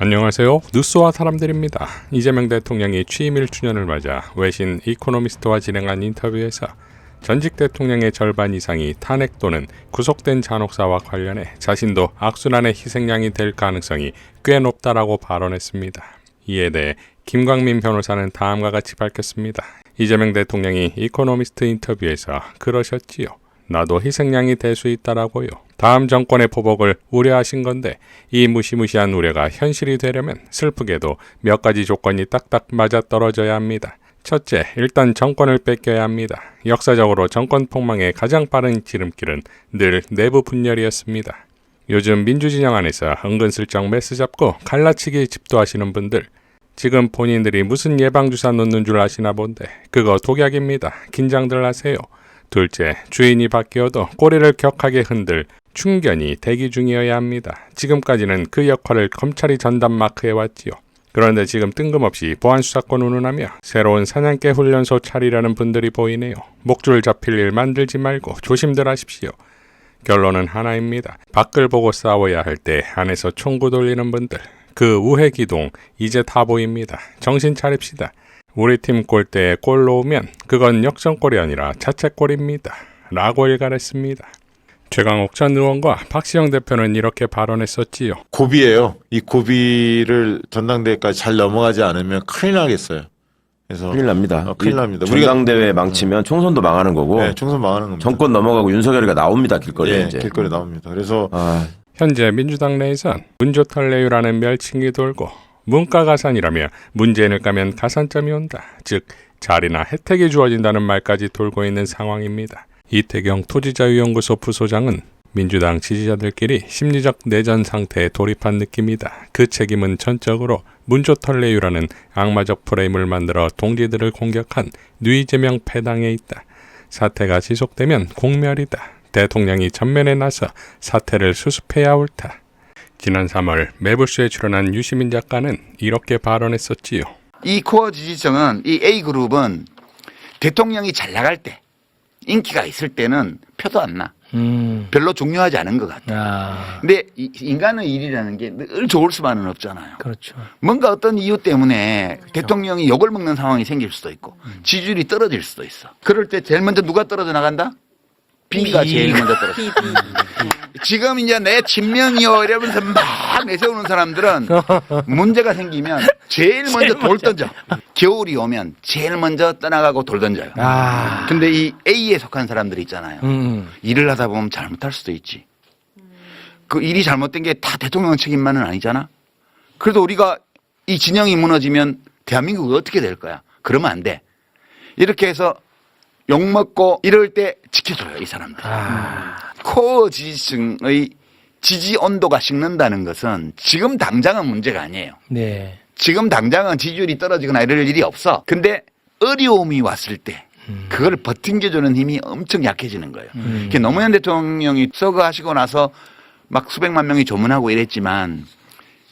안녕하세요. 뉴스와 사람들입니다. 이재명 대통령이 취임 1주년을 맞아 외신 이코노미스트와 진행한 인터뷰에서 전직 대통령의 절반 이상이 탄핵 또는 구속된 잔혹사와 관련해 자신도 악순환의 희생양이 될 가능성이 꽤 높다라고 발언했습니다. 이에 대해 김광민 변호사는 다음과 같이 밝혔습니다. 이재명 대통령이 이코노미스트 인터뷰에서 그러셨지요. 나도 희생양이 될 수 있다라고요. 다음 정권의 보복을 우려하신 건데 이 무시무시한 우려가 현실이 되려면 슬프게도 몇 가지 조건이 딱딱 맞아떨어져야 합니다. 첫째, 일단 정권을 뺏겨야 합니다. 역사적으로 정권 폭망의 가장 빠른 지름길은 늘 내부 분열이었습니다. 요즘 민주진영 안에서 은근슬쩍 매스 잡고 갈라치기 집도하시는 분들, 지금 본인들이 무슨 예방주사 놓는 줄 아시나 본데 그거 독약입니다. 긴장들 하세요. 둘째, 주인이 바뀌어도 꼬리를 격하게 흔들 충견이 대기 중이어야 합니다. 지금까지는 그 역할을 검찰이 전담 마크해왔지요. 그런데 지금 뜬금없이 보안수사권 운운하며 새로운 사냥개 훈련소 차리려는 분들이 보이네요. 목줄 잡힐 일 만들지 말고 조심들 하십시오. 결론은 하나입니다. 밖을 보고 싸워야 할 때 안에서 총구 돌리는 분들, 그 우회 기동 이제 다 보입니다. 정신 차립시다. 우리 팀 골대에 골 넣으면 그건 역전골이 아니라 자책골입니다. 라고 일갈했습니다. 최강욱 전 의원과 박시영 대표는 이렇게 발언했었지요. 고비예요. 이 고비를 전당대회까지 잘 넘어가지 않으면 큰일 나겠어요. 그래서 큰일 납니다. 큰일 납니다. 전당대회 망치면 총선도 망하는 거고, 네, 총선 망하는 겁니다. 정권 넘어가고 윤석열이가 나옵니다, 길거리에. 네, 이제 길거리에 나옵니다. 그래서 현재 민주당 내에선 문조탈레유라는 멸칭이 돌고 문가 가산이라며 문재인을 까면 가산점이 온다. 즉 자리나 혜택이 주어진다는 말까지 돌고 있는 상황입니다. 이태경 토지자유연구소 부소장은 민주당 지지자들끼리 심리적 내전 상태에 돌입한 느낌이다. 그 책임은 전적으로 문조털레유라는 악마적 프레임을 만들어 동지들을 공격한 뉘이재명 패당에 있다. 사태가 지속되면 공멸이다. 대통령이 전면에 나서 사태를 수습해야 옳다. 지난 3월 매불쇼에 출연한 유시민 작가는 이렇게 발언했었지요. 이 코어 지지층은, 이 A그룹은 대통령이 잘 나갈 때, 인기가 있을 때는 표도 안 나. 별로 중요하지 않은 것 같아. 근데 인간의 일이라는 게 늘 좋을 수만은 없잖아요. 그렇죠. 뭔가 어떤 이유 때문에 대통령이 욕을 먹는 상황이 생길 수도 있고 지지율이 떨어질 수도 있어. 그럴 때 제일 먼저 누가 떨어져 나간다? B가 제일 먼저 떨어져. 지금 이제 내 친명이요 이러면서 막 내세우는 사람들은 문제가 생기면 제일 먼저 돌 던져. 겨울이 오면 제일 먼저 떠나가고 돌 던져요. 근데 이 A에 속한 사람들이 있잖아요. 일을 하다 보면 잘못할 수도 있지. 그 일이 잘못된 게 다 대통령 책임만은 아니잖아. 그래도 우리가 이 진영이 무너지면 대한민국이 어떻게 될 거야? 그러면 안 돼. 이렇게 해서 욕먹고 이럴 때 지켜줘요, 이 사람들. 코어 지지층의 지지 온도가 식는다는 것은 지금 당장은 문제가 아니에요. 네. 지금 당장은 지지율이 떨어지거나 이럴 일이 없어. 근데 어려움이 왔을 때 그걸 버팅겨주는 힘이 엄청 약해지는 거예요. 노무현 대통령이 서거하시고 나서 막 수백만 명이 조문하고 이랬지만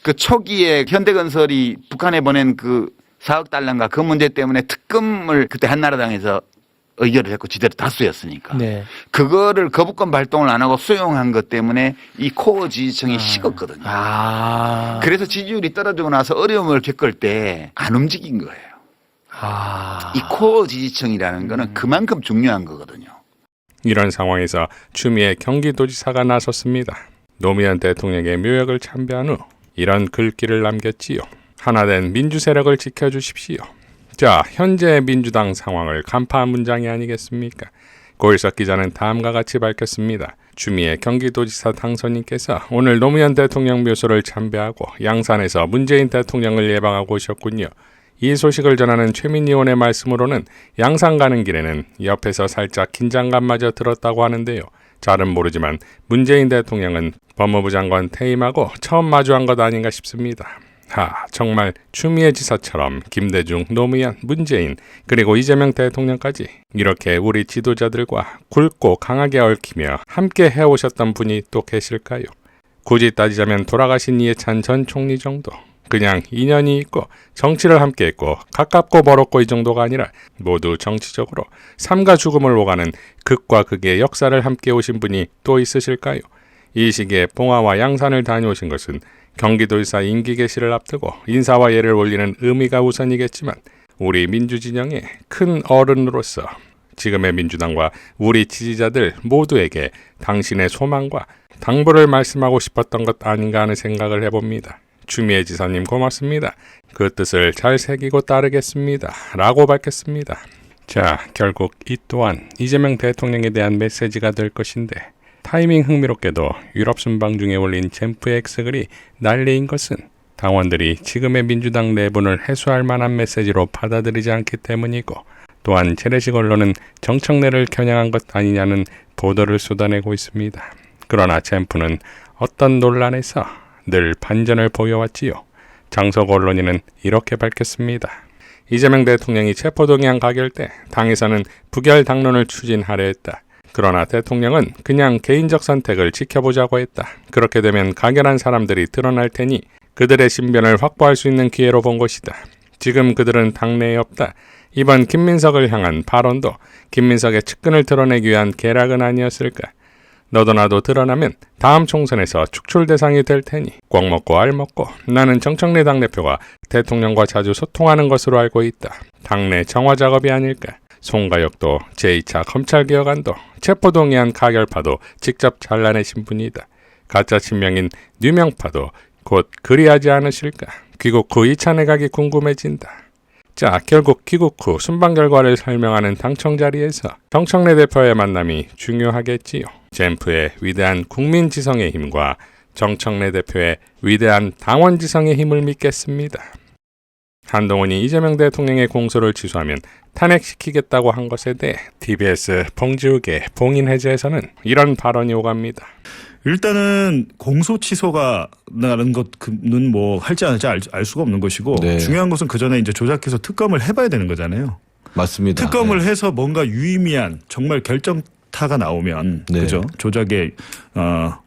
그 초기에 현대건설이 북한에 보낸 그 4억 달러인가 그 문제 때문에 특검을 그때 한나라당에서 의결을 했고 지대로 다수였으니까. 네. 그거를 거부권 발동을 안 하고 수용한 것 때문에 이 코어 지지층이 식었거든요. 그래서 지지율이 떨어지고 나서 어려움을 겪을 때 안 움직인 거예요. 이 코어 지지층이라는 거는 그만큼 중요한 거거든요. 이런 상황에서 추미애 경기도지사가 나섰습니다. 노무현 대통령의 묘역을 참배한 후 이런 글귀를 남겼지요. 하나된 민주세력을 지켜주십시오. 자, 현재 민주당 상황을 간파한 문장이 아니겠습니까? 고일석 기자는 다음과 같이 밝혔습니다. 추미애 경기도지사 당선인께서 오늘 노무현 대통령 묘소를 참배하고 양산에서 문재인 대통령을 예방하고 오셨군요. 이 소식을 전하는 최민희 의원의 말씀으로는 양산 가는 길에는 옆에서 살짝 긴장감마저 들었다고 하는데요. 잘은 모르지만 문재인 대통령은 법무부 장관 퇴임하고 처음 마주한 것 아닌가 싶습니다. 정말 추미애 지사처럼 김대중, 노무현, 문재인 그리고 이재명 대통령까지 이렇게 우리 지도자들과 굵고 강하게 얽히며 함께 해오셨던 분이 또 계실까요? 굳이 따지자면 돌아가신 이해찬 전 총리 정도. 그냥 인연이 있고 정치를 함께 했고 가깝고 멀었고 이 정도가 아니라 모두 정치적으로 삶과 죽음을 오가는 극과 극의 역사를 함께 오신 분이 또 있으실까요? 이 시기에 봉화와 양산을 다녀오신 것은 경기도지사 임기 개시를 앞두고 인사와 예를 올리는 의미가 우선이겠지만 우리 민주진영의 큰 어른으로서 지금의 민주당과 우리 지지자들 모두에게 당신의 소망과 당부를 말씀하고 싶었던 것 아닌가 하는 생각을 해봅니다. 추미애 지사님 고맙습니다. 그 뜻을 잘 새기고 따르겠습니다. 라고 밝혔습니다. 자, 결국 이 또한 이재명 대통령에 대한 메시지가 될 것인데 타이밍 흥미롭게도 유럽 순방 중에 올린 젠프의 X글이 난리인 것은 당원들이 지금의 민주당 내분을 해소할 만한 메시지로 받아들이지 않기 때문이고 또한 재래식 언론은 정청래를 겨냥한 것 아니냐는 보도를 쏟아내고 있습니다. 그러나 젠프는 어떤 논란에서 늘 반전을 보여왔지요. 장석 언론인은 이렇게 밝혔습니다. 이재명 대통령이 체포동의안 가결 때 당에서는 부결 당론을 추진하려 했다. 그러나 대통령은 그냥 개인적 선택을 지켜보자고 했다. 그렇게 되면 가결한 사람들이 드러날 테니 그들의 신변을 확보할 수 있는 기회로 본 것이다. 지금 그들은 당내에 없다. 이번 김민석을 향한 발언도 김민석의 측근을 드러내기 위한 계략은 아니었을까. 너도 나도 드러나면 다음 총선에서 축출 대상이 될 테니 꼭 먹고 알 먹고 나는 정청래 당대표가 대통령과 자주 소통하는 것으로 알고 있다. 당내 정화 작업이 아닐까. 송가혁도 제2차 검찰개혁안도 체포동의안 가결파도 직접 잘라내신 분이다. 가짜 친명인 뉴명파도 곧 그리하지 않으실까. 귀국 후 2차 내각이 궁금해진다. 자, 결국 귀국 후 순방 결과를 설명하는 당청 자리에서 정청래 대표의 만남이 중요하겠지요. 젠프의 위대한 국민지성의 힘과 정청래 대표의 위대한 당원지성의 힘을 믿겠습니다. 한동훈이 이재명 대통령의 공소를 취소하면 탄핵시키겠다고 한 것에 대해 TBS 봉지욱의 봉인해제에서는 이런 발언이 오갑니다. 일단은 공소 취소가 나는 것은 뭐 할지 안 할지 알 수가 없는 것이고 네. 중요한 것은 그 전에 이제 조작해서 특검을 해봐야 되는 거잖아요. 맞습니다. 특검을 해서 뭔가 유의미한 정말 결정타가 나오면 네. 그죠? 조작의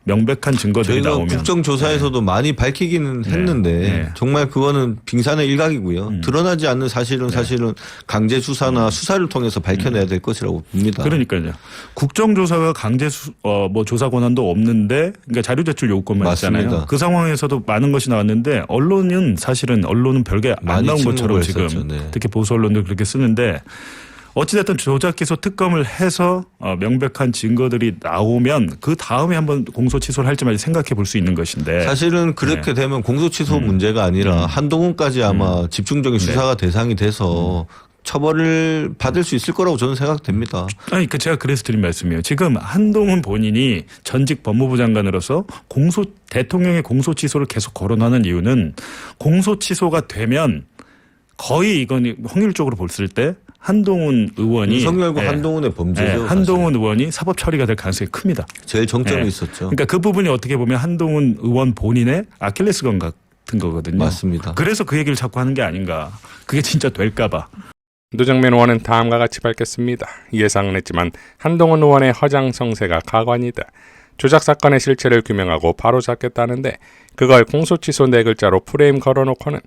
명백한 증거들이 저희가 나오면 국정조사에서도 많이 밝히기는 했는데 네. 정말 그거는 빙산의 일각이고요. 드러나지 않는 사실은 강제 수사나 수사를 통해서 밝혀내야 될 것이라고 봅니다. 그러니까요. 국정조사가 강제 뭐 조사 권한도 없는데 그러니까 자료 제출 요구권만 맞습니다. 있잖아요. 그 상황에서도 많은 것이 나왔는데 언론은 별게 안 많이 나온 것처럼 지금 침묵을 했었죠. 네. 특히 보수 언론들 그렇게 쓰는데 어찌됐든 조작해서 특검을 해서 명백한 증거들이 나오면 그 다음에 한번 공소 취소를 할지 말지 생각해 볼 수 있는 것인데 사실은 그렇게 되면 공소취소 문제가 아니라 한동훈까지 아마 집중적인 수사가 대상이 돼서 처벌을 받을 수 있을 거라고 저는 생각됩니다. 아니, 제가 그래서 드린 말씀이에요. 지금 한동훈 본인이 전직 법무부 장관으로서 대통령의 공소 취소를 계속 거론하는 이유는 공소 취소가 되면 거의 이건 확률적으로 봤을 때 한동훈 의원이 윤석열과 한동훈의 범죄죠. 한동훈 의원이 사법 처리가 될 가능성이 큽니다. 제일 정점이 있었죠. 그러니까 그 부분이 어떻게 보면 한동훈 의원 본인의 아킬레스건 같은 거거든요. 맞습니다. 그래서 그 얘기를 자꾸 하는 게 아닌가. 그게 진짜 될까 봐. 노정면 의원은 다음과 같이 밝혔습니다. 예상은 했지만 한동훈 의원의 허장성세가 가관이다. 조작 사건의 실체를 규명하고 바로잡겠다는데 그걸 공소취소 4글자로 프레임 걸어놓고는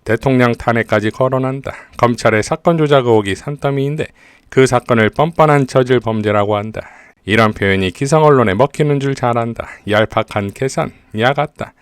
대통령 탄핵까지 거론한다. 검찰의 사건 조작 의혹이 산더미인데 그 사건을 뻔뻔한 저질 범죄라고 한다. 이런 표현이 기성 언론에 먹히는 줄 잘 안다. 얄팍한 계산, 야 같다.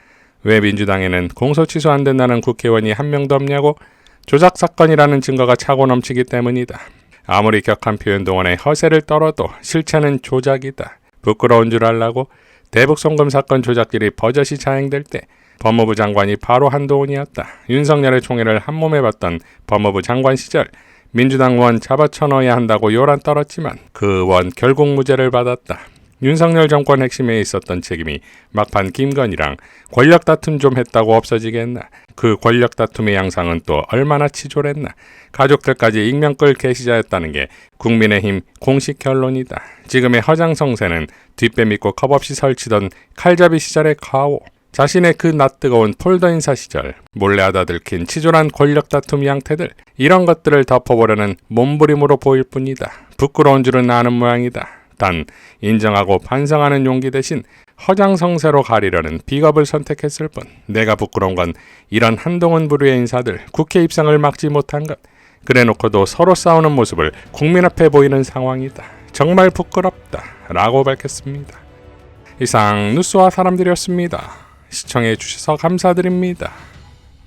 왜 민주당에는 공소 취소 안 된다는 국회의원이 한 명도 없냐고? 조작 사건이라는 증거가 차고 넘치기 때문이다. 아무리 격한 표현 동안에 허세를 떨어도 실체는 조작이다. 부끄러운 줄 알라고? 대북 송금 사건 조작질이 버젓이 자행될 때 법무부 장관이 바로 한동훈이었다. 윤석열의 총애를 한몸에 봤던 법무부 장관 시절 민주당 의원 잡아쳐넣어야 한다고 요란 떨었지만 그 의원 결국 무죄를 받았다. 윤석열 정권 핵심에 있었던 책임이 막판 김건희랑 권력 다툼 좀 했다고 없어지겠나. 그 권력 다툼의 양상은 또 얼마나 치졸했나. 가족들까지 익명 끌 게시자였다는 게 국민의힘 공식 결론이다. 지금의 허장성세는 뒷배 믿고 컵없이 설치던 칼잡이 시절의 과오. 자신의 그 낯뜨거운 폴더 인사 시절 몰래 하다 들킨 치졸한 권력 다툼 양태들 이런 것들을 덮어보려는 몸부림으로 보일 뿐이다. 부끄러운 줄은 아는 모양이다. 단 인정하고 반성하는 용기 대신 허장성세로 가리려는 비겁을 선택했을 뿐 내가 부끄러운 건 이런 한동훈 부류의 인사들 국회 입성을 막지 못한 것 그래놓고도 서로 싸우는 모습을 국민 앞에 보이는 상황이다. 정말 부끄럽다 라고 밝혔습니다. 이상 뉴스와 사람들이었습니다. 시청해 주셔서 감사드립니다.